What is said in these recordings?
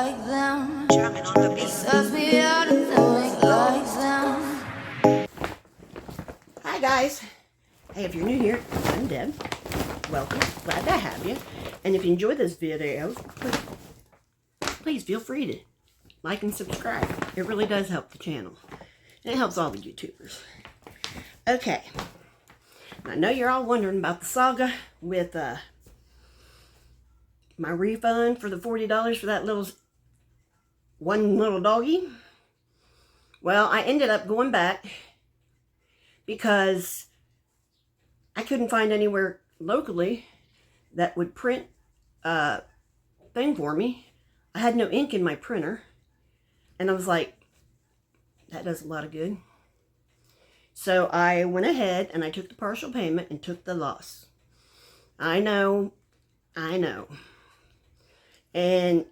like them. Jamming on the beat. Sells me out of doing like them. Hi guys. Hey, if you're new here, I'm Deb. Welcome. Glad to have you. And if you enjoy this video, please feel free to like and subscribe. It really does help the channel. And it helps all the YouTubers. Okay. I know you're all wondering about the Saga with my refund for the $40 for that one little doggy. Well, I ended up going back because I couldn't find anywhere locally that would print a thing for me. I had no ink in my printer, and I was like, that does a lot of good. So I went ahead and I took the partial payment and took the loss. I know. And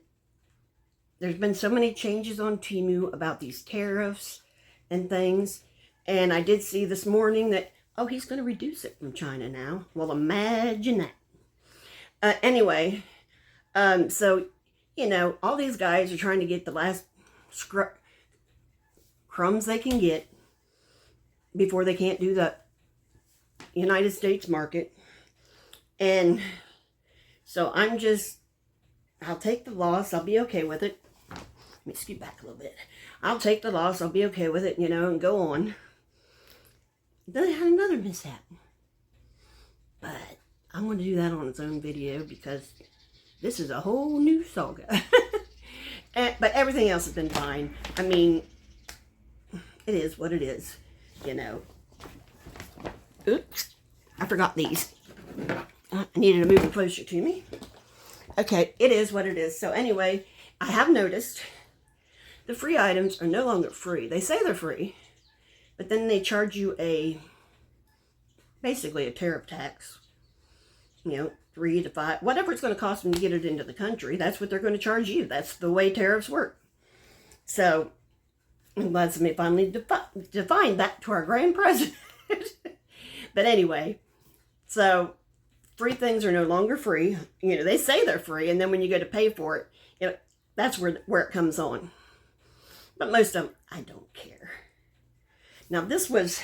there's been so many changes on Temu about these tariffs and things. And I did see this morning that, oh, he's going to reduce it from China now. Well, imagine that. Anyway, so, you know, all these guys are trying to get the last crumbs they can get before they can't do the United States market. And so I'll take the loss. I'll be okay with it. Let me scoot back a little bit. I'll take the loss. I'll be okay with it, you know, and go on. Then I had another mishap. But I'm going to do that on its own video because this is a whole new saga. But everything else has been fine. I mean, it is what it is, you know. Oops. I forgot these. I needed to move them closer to me. Okay, it is what it is. So anyway, I have noticed the free items are no longer free. They say they're free, but then they charge you basically a tariff tax. You know, 3 to 5, whatever it's going to cost them to get it into the country, that's what they're going to charge you. That's the way tariffs work. So I'm glad somebody finally defined that to our grand president. But anyway, so free things are no longer free. You know, they say they're free, and then when you go to pay for it, you know, that's where it comes on. But most of them, I don't care. Now, this was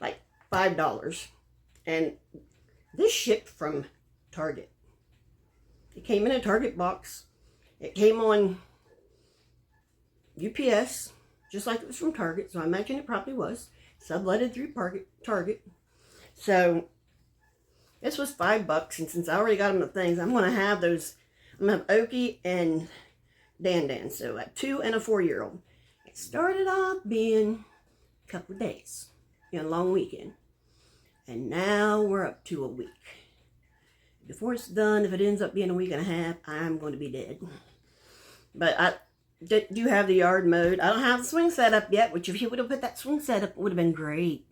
like $5, and this shipped from Target. It came in a Target box. It came on UPS, just like it was from Target, so I imagine it probably was. Subletted through Target. So this was $5, and since I already got them the things, I'm going to have those. I'm going to have Okie and Dan. So a 2 and a 4-year-old. It started off being a couple of days, you know, a long weekend. And now we're up to a week. Before it's done, if it ends up being a week and a half, I'm going to be dead. But I do have the yard mowed. I don't have the swing set up yet, which if he would have put that swing set up, it would have been great.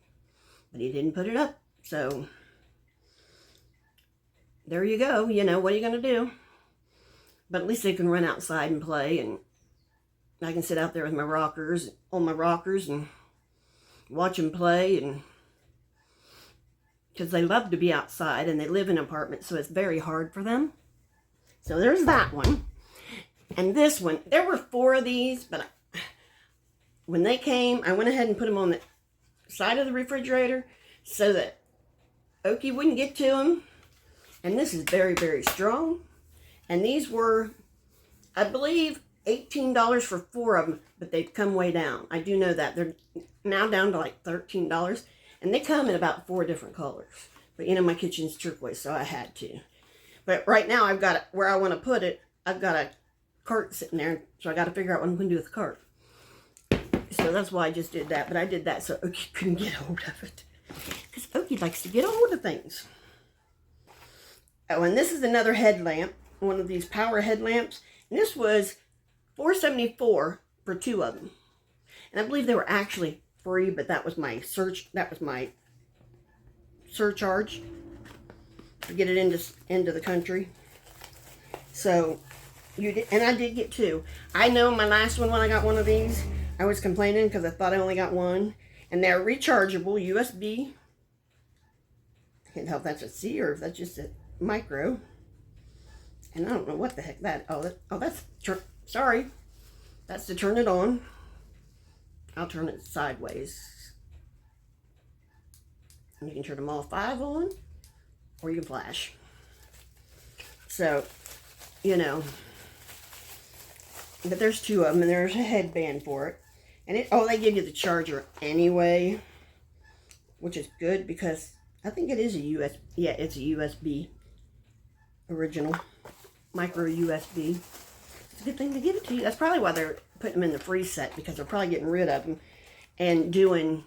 But he didn't put it up, so there you go. You know, what are you going to do? But at least they can run outside and play, and I can sit out there with my rockers, and watch them play, and because they love to be outside, and they live in apartments, so it's very hard for them. So there's that one. And this one, there were 4 of these, but when they came, I went ahead and put them on the side of the refrigerator so that Okie wouldn't get to them. And this is very, very strong. And these were, I believe, $18 for 4 of them, but they've come way down. I do know that. They're now down to like $13. And they come in about 4 different colors. But, you know, my kitchen's turquoise, so I had to. But right now, I've got it where I want to put it. I've got a cart sitting there, so I got to figure out what I'm going to do with the cart. So that's why I just did that. But I did that so Okie couldn't get hold of it. Because Okie likes to get a hold of things. Oh, and this is another headlamp. One of these power headlamps. And this was $4.74 for 2 of them. And I believe they were actually free, but that was my surcharge to get it into the country. So and I did get 2. I know my last one when I got one of these, I was complaining because I thought I only got 1, and they're rechargeable USB. I can't tell if that's a C or if that's just a micro. And I don't know what the heck that. sorry. That's to turn it on. I'll turn it sideways. And you can turn them all 5 on, or you can flash. So, you know, but there's 2 of them, and there's a headband for it. And they give you the charger anyway, which is good because I think it is a USB. Yeah, it's a USB original, micro USB. It's a good thing to give it to you. That's probably why they're putting them in the free set, because they're probably getting rid of them and doing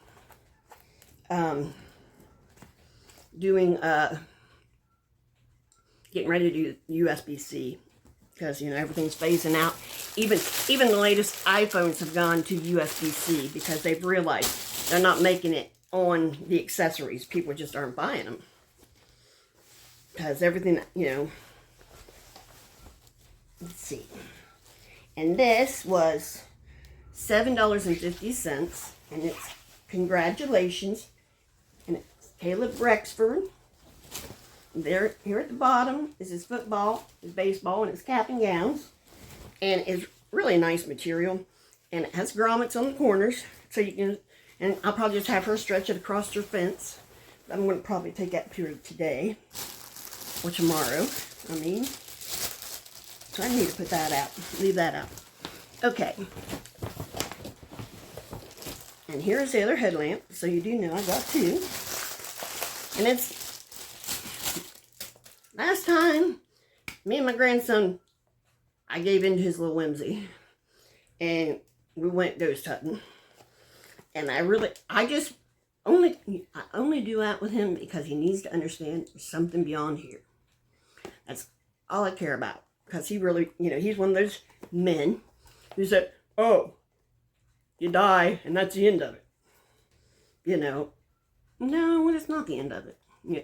getting ready to do USB-C, because, you know, everything's phasing out. Even the latest iPhones have gone to USB-C because they've realized they're not making it on the accessories. People just aren't buying them because everything, you know. Let's see. And this was $7.50, and it's congratulations, and it's Caleb Rexford. There, here at the bottom is his football, his baseball, and his cap and gowns. And it's really nice material. And it has grommets on the corners, so you can, and I'll probably just have her stretch it across your fence. I'm going to probably take that period today, or tomorrow, I mean. So I need to put that out, leave that out. Okay. And here's the other headlamp, so you do know I got 2. And it's, last time, me and my grandson, I gave in to his little whimsy. And we went ghost hunting. And I only do that with him because he needs to understand there's something beyond here. That's all I care about. Because he really, you know, he's one of those men who said, oh, you die and that's the end of it. You know, no, it's not the end of it. Yeah.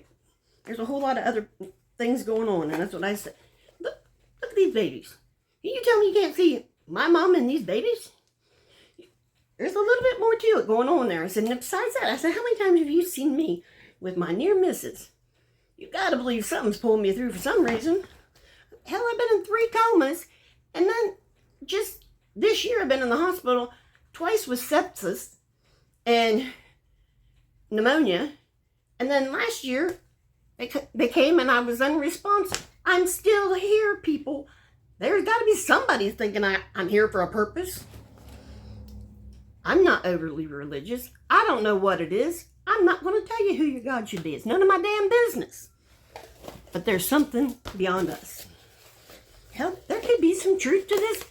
There's a whole lot of other things going on, and that's what I said. Look at these babies. You tell me you can't see my mom and these babies? There's a little bit more to it going on there. I said, and besides that, I said, how many times have you seen me with my near misses? You gotta believe something's pulling me through for some reason. Hell, I've been in 3 comas, and then just this year I've been in the hospital twice with sepsis and pneumonia, and then last year they came and I was unresponsive. I'm still here, people. There's got to be somebody thinking I'm here for a purpose. I'm not overly religious. I don't know what it is. I'm not going to tell you who your God should be. It's none of my damn business. But there's something beyond us. Hell, there could be some truth to this.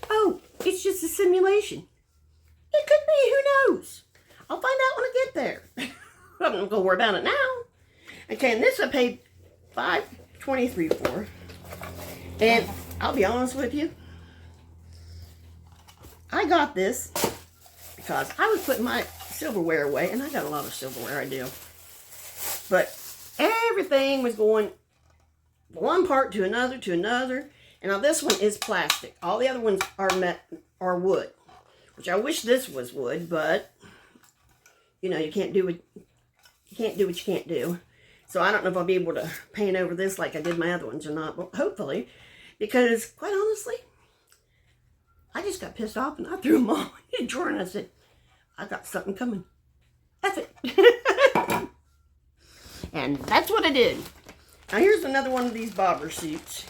Oh, it's just a simulation. It could be, who knows? I'll find out when I get there. I'm not going to worry about it now. Okay, and this I paid $5.23 for. And I'll be honest with you, I got this because I was putting my silverware away, and I got a lot of silverware, I do. But everything was going one part to another, and now this one is plastic. All the other ones are wood, which I wish this was wood, but you know, you can't do what you can't do. So I don't know if I'll be able to paint over this like I did my other ones or not, but hopefully, because quite honestly, I just got pissed off and I threw them all in a drawer, and I said, I got something coming. F it. And that's what I did. Now here's another one of these bobber suits.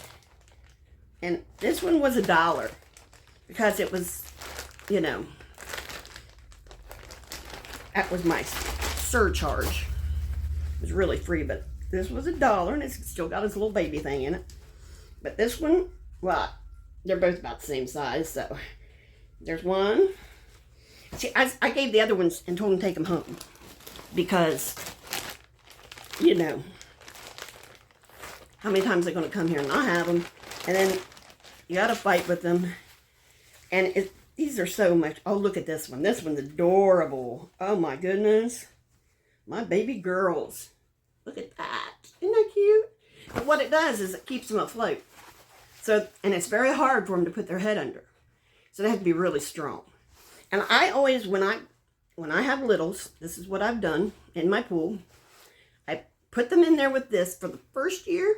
And this one was $1 because it was, you know, that was my surcharge. It was really free, but this was $1, and it's still got its little baby thing in it. But this one, well, they're both about the same size, so there's one. See, I gave the other ones and told them to take them home because, you know, how many times they're going to come here and not have them, and then you got to fight with them. And these are so much. Oh, look at this one. This one's adorable. Oh my goodness, my baby girls. Look at that. Isn't that cute? But what it does is it keeps them afloat. So, and it's very hard for them to put their head under. So they have to be really strong. And I always, when I have littles, this is what I've done in my pool. I put them in there with this for the first year.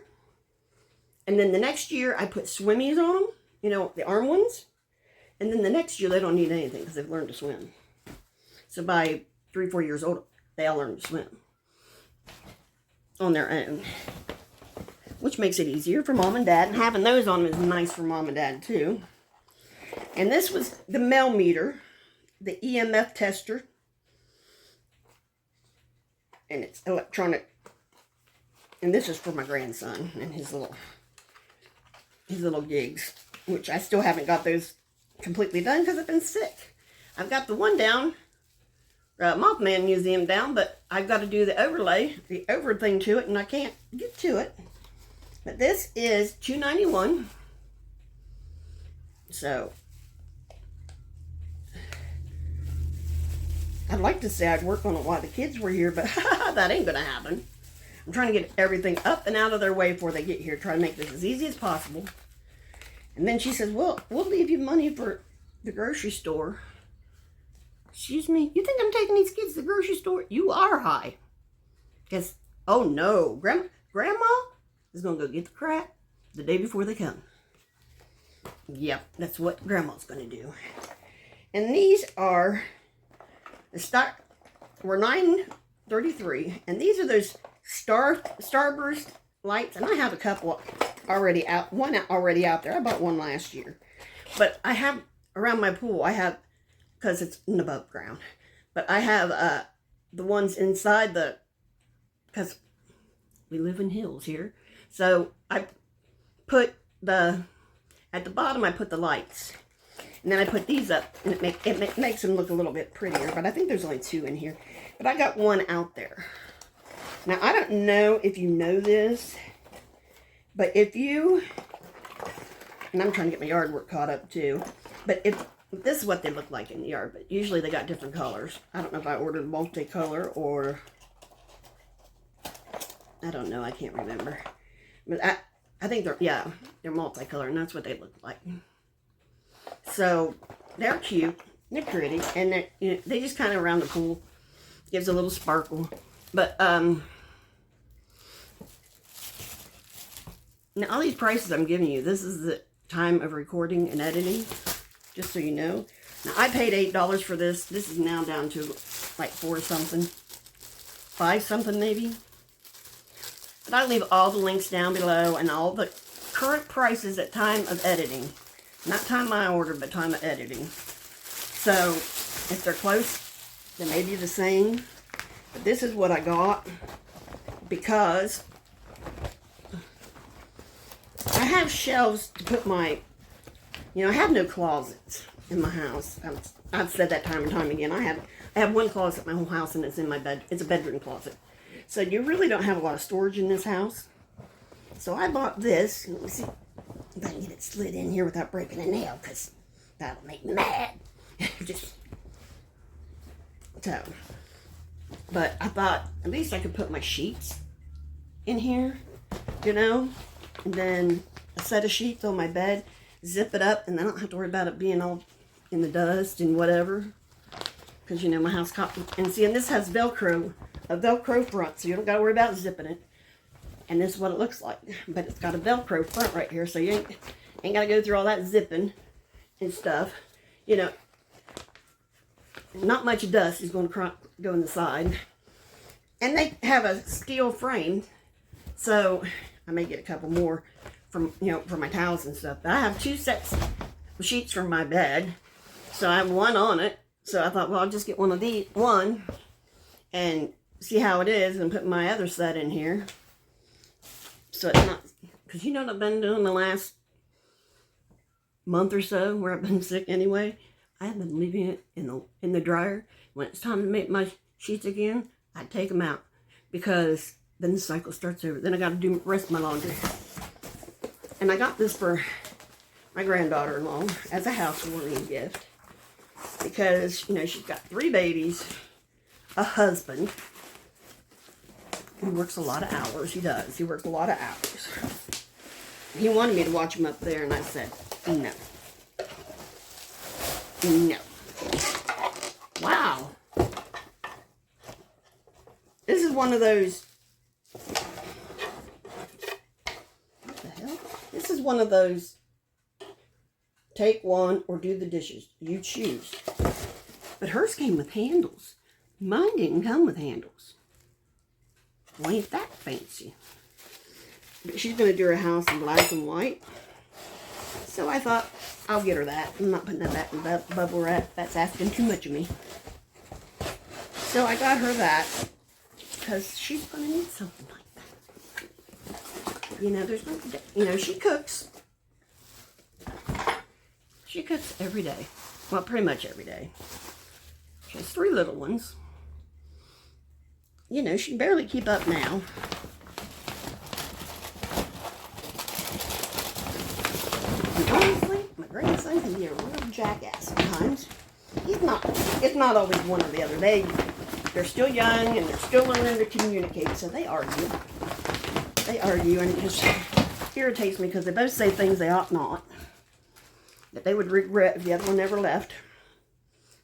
And then the next year I put swimmies on them you know, the arm ones. And then the next year, they don't need anything because they've learned to swim. So by 3 or 4 years old, they all learn to swim on their own, which makes it easier for mom and dad. And having those on them is nice for mom and dad too. And this was the mel meter, the EMF tester, and it's electronic. And this is for my grandson and his little gigs, which I still haven't got those completely done because I've been sick. I've got the one down, Mothman Museum down, but I've got to do the overlay, the over thing to it, and I can't get to it. But this is $2.91. So I'd like to say I'd work on it while the kids were here, but that ain't gonna happen. I'm trying to get everything up and out of their way before they get here, try to make this as easy as possible. And then she says, well, we'll leave you money for the grocery store. Excuse me, you think I'm taking these kids to the grocery store? You are high. Because, oh no, Grandma is going to go get the crap the day before they come. Yep, that's what Grandma's going to do. And these are, the stock, were $9.33. And these are those Starburst lights. And I have a couple already out, one already out there. I bought one last year. But I have, around my pool, I have, because it's in above ground, but I have the ones inside the, because we live in hills here, so I put the, at the bottom I put the lights, and then I put these up, and it makes them look a little bit prettier, but I think there's only 2 in here, but I got one out there. Now I don't know if you know this, but if you, and I'm trying to get my yard work caught up too, but if, this is what they look like in the yard, but usually they got different colors. I don't know if I ordered multicolor or, I don't know, I can't remember. But I think they're, yeah, they're multicolor, and that's what they look like. So, they're cute, they're pretty, and they're, you know, they just kind of around the pool, gives a little sparkle. But, now all these prices I'm giving you, this is the time of recording and editing. Just so you know. Now, I paid $8 for this. This is now down to like 4 something. 5 something maybe. But I'll leave all the links down below and all the current prices at time of editing. Not time I ordered, but time of editing. So, if they're close, they may be the same. But this is what I got. Because I have shelves to put my, you know, I have no closets in my house. I've said that time and time again. I have one closet in my whole house, and it's in my bed. It's a bedroom closet. So you really don't have a lot of storage in this house. So I bought this. Let me see if I can get it slid in here without breaking a nail, because that'll make me mad. Just so. But I thought at least I could put my sheets in here, you know, and then a set of sheets on my bed. Zip it up, and I don't have to worry about it being all in the dust and whatever, because you know my house caught. And see, and this has Velcro, a Velcro front, so you don't got to worry about zipping it. And this is what it looks like, but it's got a Velcro front right here, so you ain't got to go through all that zipping and stuff. You know, not much dust is going to go in the side. And they have a steel frame, so I may get a couple more from, you know, for my towels and stuff. But I have 2 sets of sheets for my bed, so I have one on it. So I thought, well, I'll just get one of these, and see how it is, and put my other set in here. So it's not, because you know what I've been doing the last month or so, where I've been sick anyway. I have been leaving it in the dryer. When it's time to make my sheets again, I take them out, because then the cycle starts over. Then I got to do the rest of my laundry. And I got this for my granddaughter-in-law as a housewarming gift, because, you know, she's got 3 babies, a husband. He works a lot of hours. He does. He works a lot of hours. He wanted me to watch him up there, and I said, no. No. Wow. This is one of those. What the hell? This is one of those take one, or do the dishes. You choose. But hers came with handles. Mine didn't come with handles. Well, ain't that fancy. But she's going to do her house in black and white. So I thought, I'll get her that. I'm not putting that back in bubble wrap. That's asking too much of me. So I got her that. Because she's going to need something like that. You know, there's no, you know, she cooks. She cooks every day. Well, pretty much every day. She has 3 little ones. You know, she can barely keep up now. And honestly, my grandson can be a real jackass sometimes. It's not always one or the other. They're still young and they're still learning to communicate, so they argue. They argue, and it just irritates me because they both say things they ought not. That they would regret if the other one never left.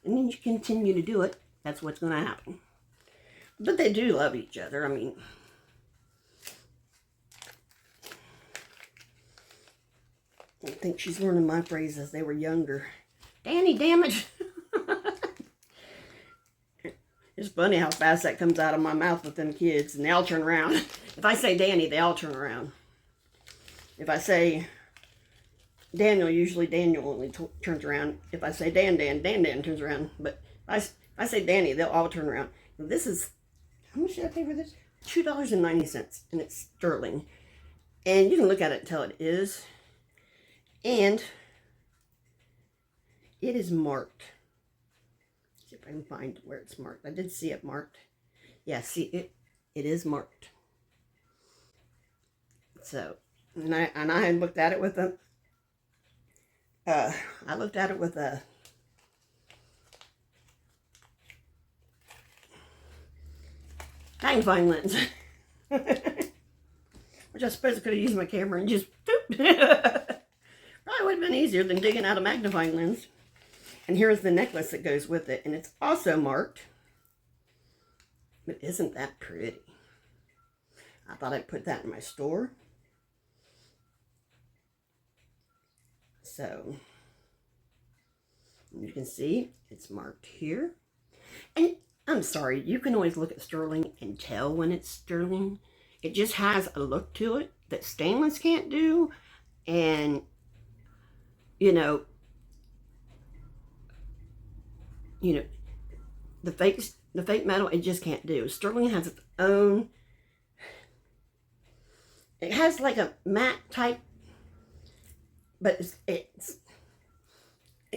And then you continue to do it. That's what's going to happen. But they do love each other. I mean, I think she's learning my phrase as they were younger. Danny, damn it. It's funny how fast that comes out of my mouth with them kids, and they all turn around. If I say Danny, they all turn around. If I say Daniel, usually Daniel only turns around. If I say Dan turns around. But if I say Danny, they'll all turn around. This is, how much did I pay for this? $2.90, and it's sterling. And you can look at it and tell it is. And it is marked. See if I can find where it's marked. I did see it marked. Yeah, see it. It is marked. So, and I had looked at it with a. I looked at it with a. Magnifying lens. Which I suppose I could have used my camera and just. Probably would have been easier than digging out a magnifying lens. And here's the necklace that goes with it. And it's also marked. But isn't that pretty? I thought I'd put that in my store. So, you can see it's marked here. And I'm sorry, you can always look at sterling and tell when it's sterling. It just has a look to it that stainless can't do. And, you know, the fake metal, it just can't do. Sterling has its own, it has like a matte type, but it's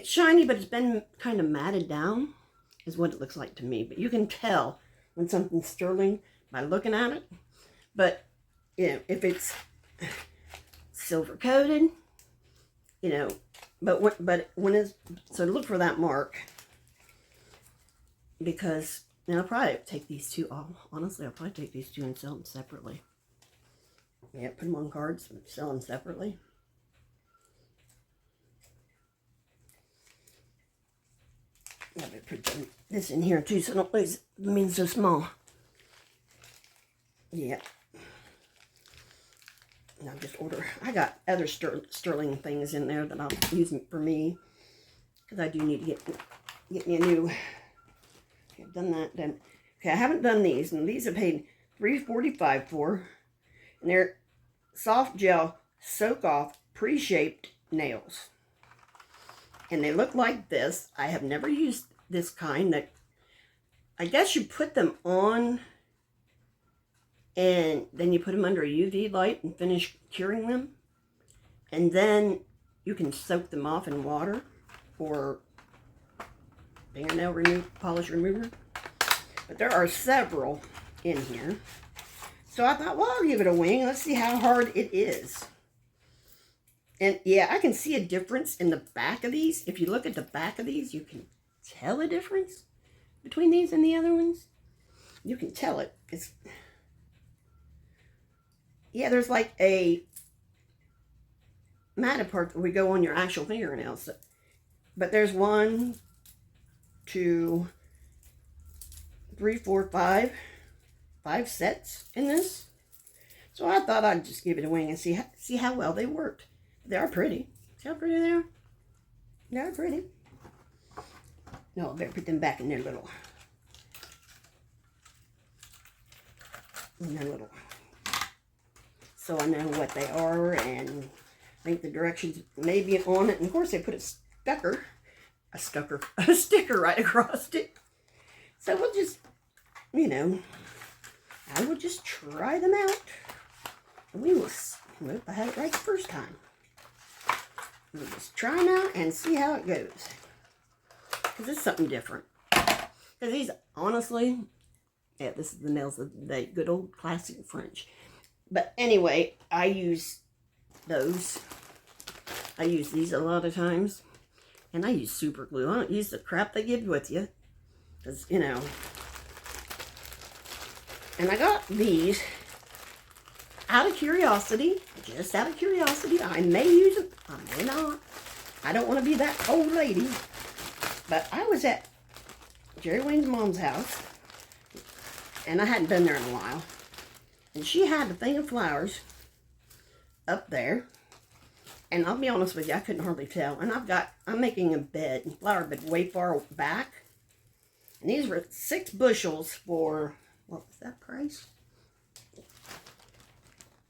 shiny, but it's been kind of matted down, is what it looks like to me. But you can tell when something's sterling by looking at it. But, you know, if it's silver coated, you know, but when it's, so look for that mark. Because, and I'll probably take these two off. Honestly, I'll probably take these two and sell them separately. Yeah, put them on cards and sell them separately. Yeah, but put this in here too, so I don't lose the means so small. Yeah. And I'll just order. I got other sterling things in there that I'll use for me, because I do need to get me a new. Okay, I've done that. Done. Okay, I haven't done these, and these I paid $3.45 for, and they're soft gel soak off pre-shaped nails. And they look like this. I have never used this kind. That I guess you put them on and then you put them under a UV light and finish curing them. And then you can soak them off in water or fingernail polish remover. But there are several in here. So I thought, well, I'll give it a wing. Let's see how hard it is. And yeah, I can see a difference in the back of these. If you look at the back of these, you can tell a difference between these and the other ones. You can tell it. It's, yeah, there's like a matted part that would go on your actual fingernails. But there's 1, 2, 3, 4, 5 sets in this. So I thought I'd just give it a wing and see how well they worked. They are pretty. See how pretty they are? They're pretty. No, I better put them back in their little, so I know what they are, and I think the directions may be on it. And of course they put a sticker right across it. So we'll just, you know, I will just try them out. And we will, well, I had it right the first time. We'll just try them out and see how it goes. Because it's something different. Because these, honestly, yeah, this is the nails of the day. Good old classic French. But anyway, I use those. I use these a lot of times. And I use super glue. I don't use the crap they give with you. Because, you know. And I got these out of curiosity. Just out of curiosity. I may use them. I may not. I don't want to be that old lady. But I was at Jerry Wayne's mom's house. And I hadn't been there in a while. And she had a thing of flowers up there. And I'll be honest with you, I couldn't hardly tell. And I'm making a bed, flower bed, way far back. And these were 6 bushels for, what was that price?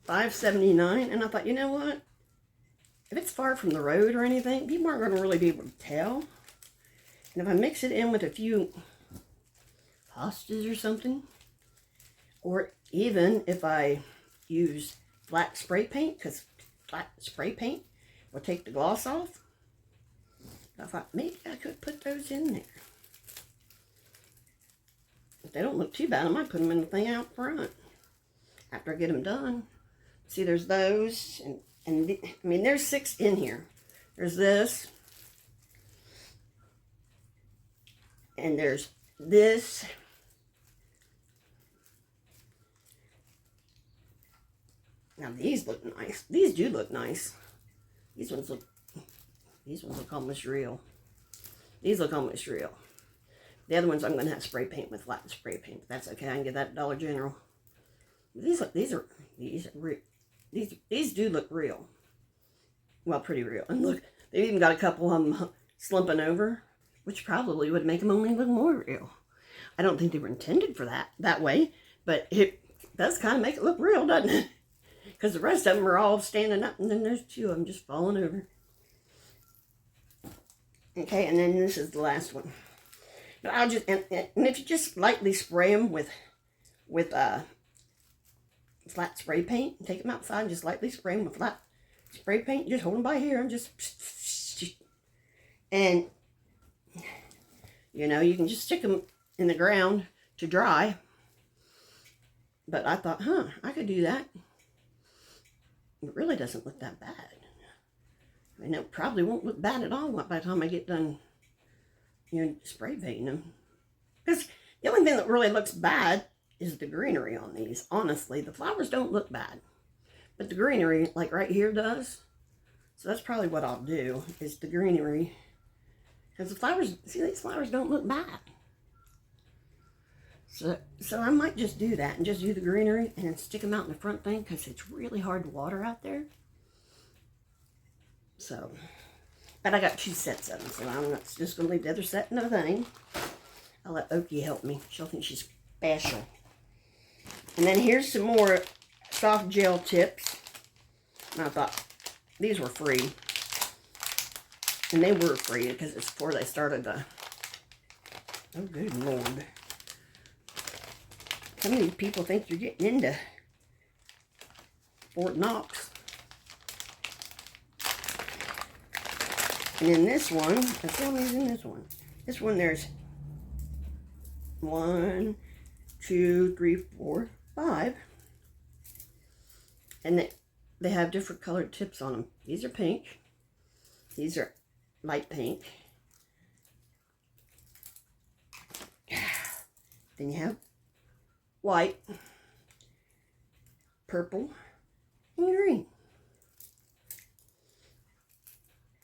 $5.79. And I thought, you know what? If it's far from the road or anything, people aren't going to really be able to tell. And if I mix it in with a few pastas or something, or even if I use flat spray paint, because flat spray paint will take the gloss off. I thought maybe I could put those in there. If they don't look too bad, I might put them in the thing out front after I get them done. See, there's those, and I mean, there's 6 in here. There's this, and there's this. Now these look nice. These do look nice. These ones look almost real. These look almost real. The other ones I'm going to have spray paint with flat spray paint. But that's okay. I can get that at Dollar General. These do look real. Well, pretty real. And look, they've even got a couple of them slumping over, which probably would make them only look more real. I don't think they were intended for that way, but it does kind of make it look real, doesn't it? Because the rest of them are all standing up, and then there's 2 of them just falling over. Okay, and then this is the last one. But I'll just, and if you just lightly spray them with flat spray paint, take them outside and just lightly spray them with flat spray paint, just hold them by here and just, and, you know, you can just stick them in the ground to dry. But I thought, I could do that. It really doesn't look that bad. I mean, it probably won't look bad at all by the time I get done, you know, spray painting them. Because the only thing that really looks bad is the greenery on these. Honestly, the flowers don't look bad. But the greenery, like right here, does. So that's probably what I'll do, is the greenery. Because the flowers, see, these flowers don't look bad. So I might just do that and just do the greenery and then stick them out in the front thing, because it's really hard to water out there. So, but I got 2 sets of them, so I'm not just going to leave the other set in the thing. I'll let Oki help me. She'll think she's special. And then here's some more soft gel tips. And I thought these were free. And they were free because it's before they started the... Oh, good Lord. How many people think you're getting into Fort Knox? And in this one, let's see how many's in this one. This one, there's 1, 2, 3, 4, 5. And they have different colored tips on them. These are pink. These are light pink. Then you have white, purple, and green.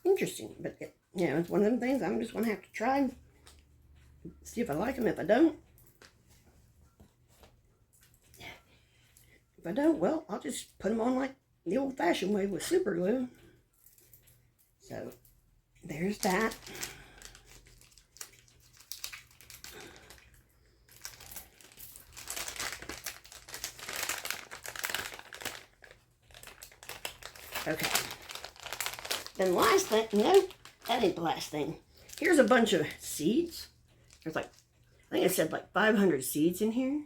Interesting, but you know, it's one of them things I'm just going to have to try and see if I like them. If I don't, well, I'll just put them on like the old-fashioned way with super glue. So, there's that. Okay. Then last thing, no, that ain't the last thing. Here's a bunch of seeds. There's like, I think I said like 500 seeds in here.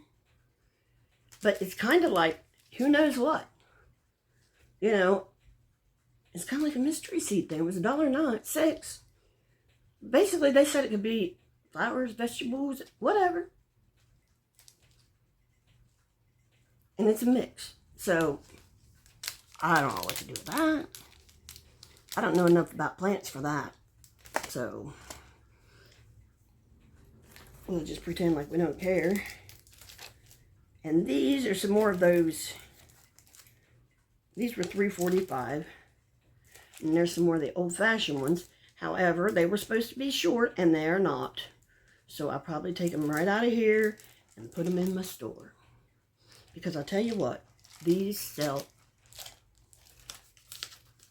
But it's kind of like, who knows what? You know, it's kind of like a mystery seed thing. It was $1.06. Basically, they said it could be flowers, vegetables, whatever. And it's a mix. So, I don't know what to do with that. I don't know enough about plants for that. So, we'll just pretend like we don't care. And these are some more of those. These were $3.45. And there's some more of the old-fashioned ones. However, they were supposed to be short, and they are not. So I'll probably take them right out of here and put them in my store. Because I'll tell you what, these sell.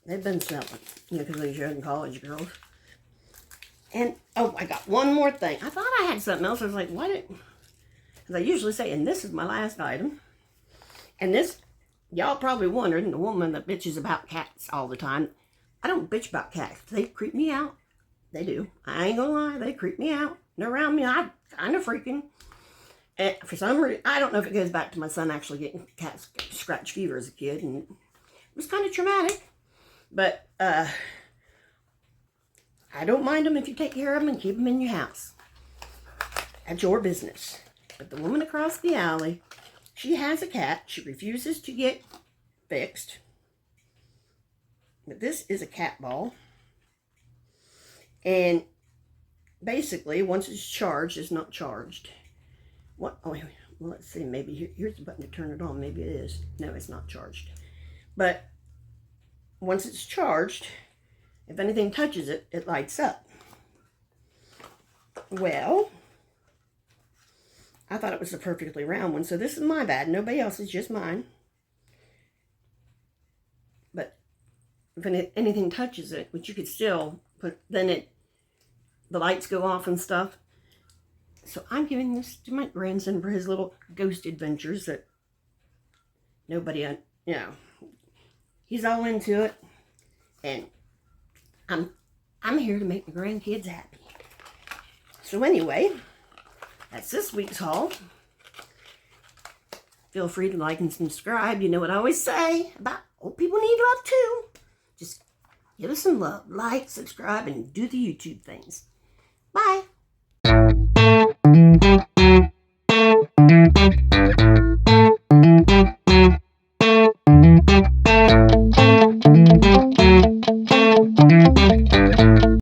They've been selling, you know, because these young college girls. And, oh, I got one more thing. I thought I had something else. I was like, what? As I usually say, and this is my last item. And this, y'all probably wondered, the woman that bitches about cats all the time. I don't bitch about cats. They creep me out. They do. I ain't gonna lie. They creep me out. They're around me. I'm kind of freaking. And for some reason, I don't know if it goes back to my son actually getting cat scratch fever as a kid. And it was kind of traumatic. But I don't mind them if you take care of them and keep them in your house. That's your business. But the woman across the alley, she has a cat. She refuses to get fixed. But this is a cat ball. And basically, once it's charged, it's not charged. What? Oh, well, let's see. Maybe here's the button to turn it on. Maybe it is. No, it's not charged. But once it's charged, if anything touches it, it lights up. Well, I thought it was a perfectly round one, so this is my bad. Nobody else's, just mine. But if anything touches it, which you could still put, then the lights go off and stuff. So I'm giving this to my grandson for his little ghost adventures that nobody, you know, he's all into it. And I'm here to make the grandkids happy. So anyway, that's this week's haul. Feel free to like and subscribe. You know what I always say about old people need love too. Just give us some love. Like, subscribe, and do the YouTube things. Bye.